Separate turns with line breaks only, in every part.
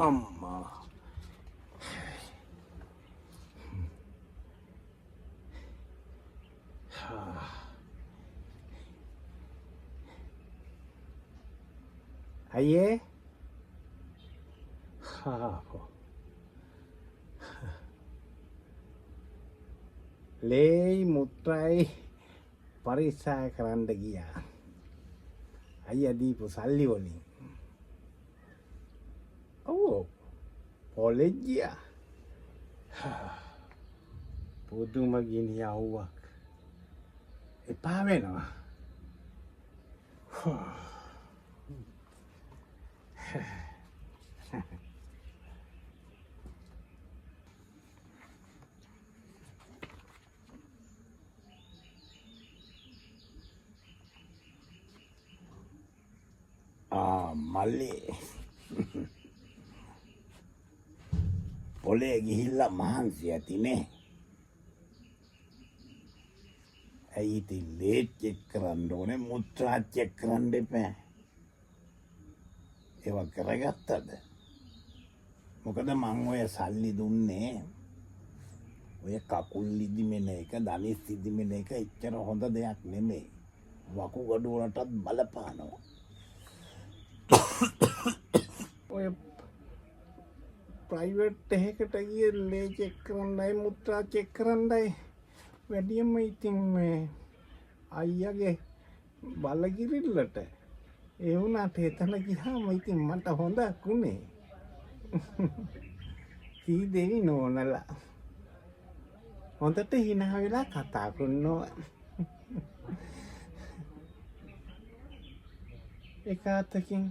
අම්මා අයියේ ලේයි මුත්‍රායි පරික්ෂා කරන්න ගියා. අයියා දීපු සල්ලි වලින්. ඔව් කොලෙජ් ගියා. පුදුම ගිනි අවුවක්. එපා වෙනවා. මල්ලි පොලේ ගිහිල්ලා මහන්සි ඇතිනේ. ඇයි ඉතින් ලේට් චෙක් කරන්න ඕනේ මුත්‍රා චෙක් කරන්න එපා. ඒවා කරගත්තද? මොකද මං ඔය සල්ලි දුන්නේ ඔය කකුල් ඉදිමෙන එක දනිස් ඉදිමෙන එක එච්චර හොඳ දෙයක් නෙමෙයි. වකුගඩු වලටත් බලපානවා. ඔය ප්‍රයිවට් එකකට ගිය ලේ චෙක් කරන්නයි මුත්‍රා චෙක් කරන්නයි වැඩියම ඉතින් මේ අයියාගේ බලගිරිල්ලට ඒ වුණාට එතන ගියාම ඉතින් මට හොඳක් උනේ. සී දෙවි නෝනලා හොඳට hina වෙලා කතා කරනවා. එකතකින්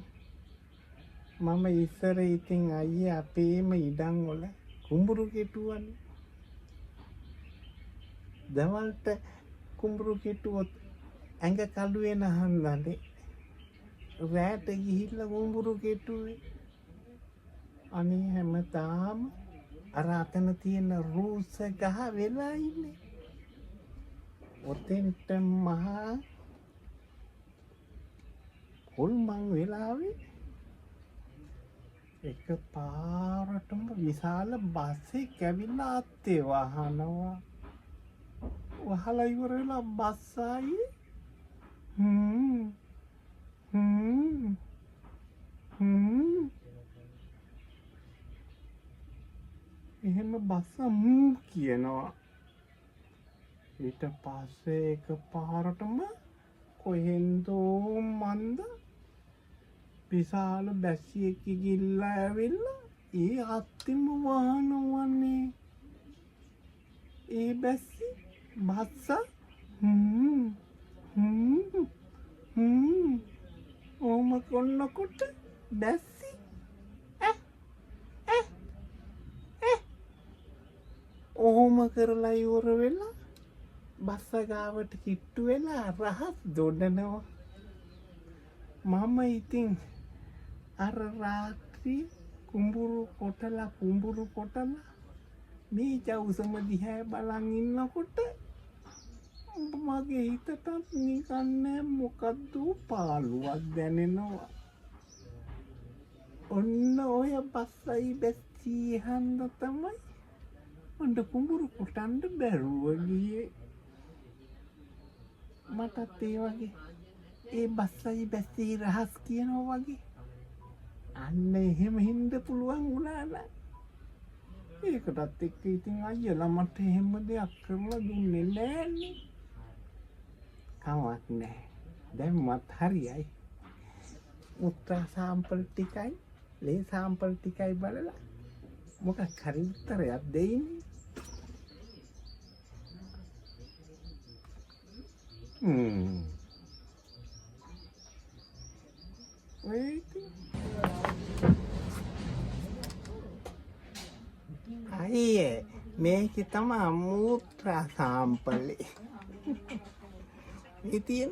මම ඉස්සර ඉතින් අයියේ අපේම ඉඩම් වල කුඹුරු කෙටුවනේ. දවල්ට කුඹුරු කෙටුවොත් ඇඟ කළුවේ නහන්නනේ. රැට ගිහිල්ලා කුඹුරු කෙටුවේ. අනේ හැමදාම අර අතන තියෙන රූස ගහ වෙලා ඉන්නේ. ඔතෙන්ට මහා හොල්මන් වෙලාවේ එක පාරටම විශාල බස් එකක් ඇවිල්ලා අත්තේ වහනවා. වහලා ඉවර වෙලා බස් ආයේ එහෙම බස් කියනවා. ඊට පස්සේ එක පාරටම කොහෙන්දෝ මන්ද විශාල බැස්සියෙක් ගිහිල්ලා ඇවිල්ලා ඒ අත්තිම වහනවනේ. ඒ බැස්සි බස්ස ඕම කොන්නකොට බැස්සි ඕම කරලා ඉවර වෙලා බස්ස ගාවට කිට්ටු වෙලා රහස් දොඩනවා. මම ඉතින් අර රාත්‍රී කුඹුරු කොටලා මේ ජවුසම දිහා බලන් ඉන්නකොට මගේ හිතට නිකන් මොකද්ද පාළුවක් දැනෙනවා. ඔන්න ඔය බස්සයි බැස්සි හන්ද තමයි මන්ට කුඹුරු කොටන්න බැරුව ගියේ. මටත් ඒ වගේ ඒ බස්සයි බැස්සි රහස් කියනවා වගේ අන්න එහෙම හින්ද පුළුවන් වුණා නේද? ඒකටත් එක්ක ඉතින් අයියලා මට එහෙම දෙයක් කරලා දුන්නේ නෑනේ. කමක් නෑ. දැන් මත් හරියයි. මුත්‍රා සාම්පල් ටිකයි ලේ සාම්පල් ටිකයි බලලා මොකක් හරි උත්තරයක් දෙයිනේ. අයියේ මේක තමයි මුත්‍රා සාම්පලේ. ඉතින්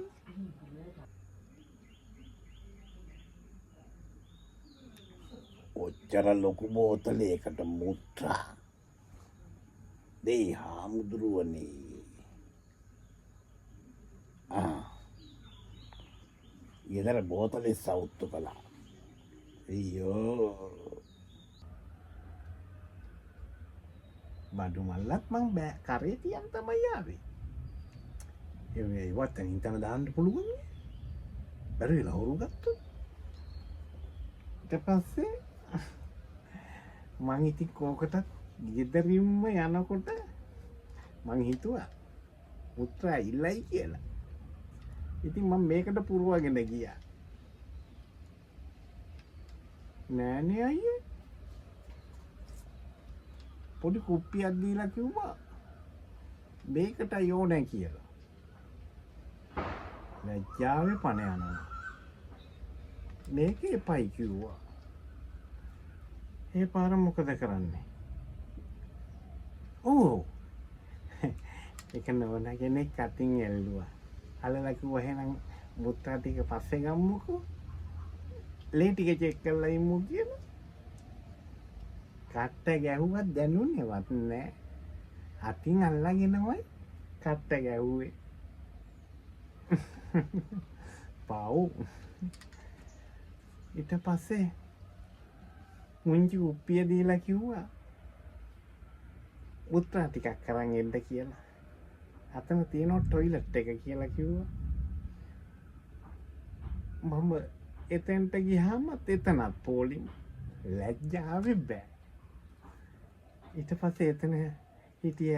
ඔච්චර ලොකු බෝතලයකට මුත්‍රා දෙයි හාමුදුරුවනේ. ගෙදර බෝතලේ සවුත්තු කළා. අයියෝ බඩු මල්ලත් මං බෑ කරේ තියන් තමයි ආවේ. ඒ වත්තනින් තන දාන්න පුළුවන් නේ. බැරි වෙලා හොරු ගත්තා. ඊට පස්සේ මං ඉතින් කෝකටත් ගෙදරින්ම යනකොට මං හිතුවා පුත්‍රා ඉල්ලයි කියලා. ඉතින් මම මේකට පුරවගෙන ගියා. නෑනේ අයියේ. පොඩි කුප්පියක් දීලා කිව්වා මේකට යෝනේ කියලා. ලැජ්ජාවේ පණ යනවා. මේක එපයි කිව්වා. ඒ පාර මොකද කරන්නේ? ඕ ඒක නෝන කෙනෙක් අතින් එල්ලුවා. අල්ලලා කිව්වා එහෙනම් මුත්‍රා ටික පස්සේ ගම්මුකෝ. ලේ ටික චෙක් කරලා ඉමු කියලා. කට්ට ගැහුවත් දැනුන්නේවත් නෑ. අතින් අල්ලගෙනමයි කට්ට ගැහුවේ. පව්. ඊට පස්සේ මුංචි උප්පිය දීලා කිව්වා මුත්‍රා ටිකක් අරන් එන්න කියලා. අතන තියෙනවා ටොයිලට් එක කියලා කිව්වා. මම එතෙන්ට ගියාම එතනත් පොලිම ලැජ්ජාවේ බෑ. ඊට පස්සේ එතන හිටිය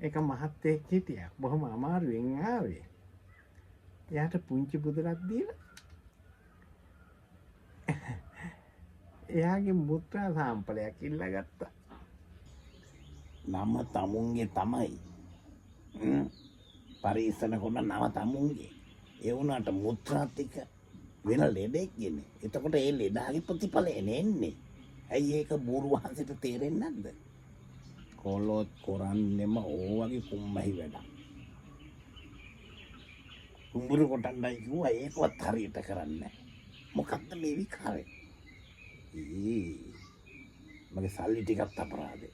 එක මහත්තයෙක් හිටියා. බොහොම අමාරුවෙන් ආවේ. එයාට පුංචි බුදුරක් දීලා එයාගේ මුත්‍රා සාම්පලයක් ඉල්ලගත්තා.
නම තමුන්ගේ තමයි. පරීක්ෂණ කරන නම තමුන්ගේ. ඒ වුණාට මුත්‍රා ටික වෙන ලෙඩෙක්ගෙන. එතකොට ඒ ලෙඩාගේ ප්‍රතිඵල එන්නේ. ඇයි ඒක බෝරු වහන්සේට තේරෙන්නේ නැද්ද? කොලොත් කරන්නේම ඕවගේ කුම්මහි වැඩක්. කුඹුරු කොටන්නයි කිව්වා ඒකවත් හරියට කරන්නේ නැහැ. මොකක්ද මේ විකාරේ? මගේ සල්ලි ටිකත් අපරාධේ.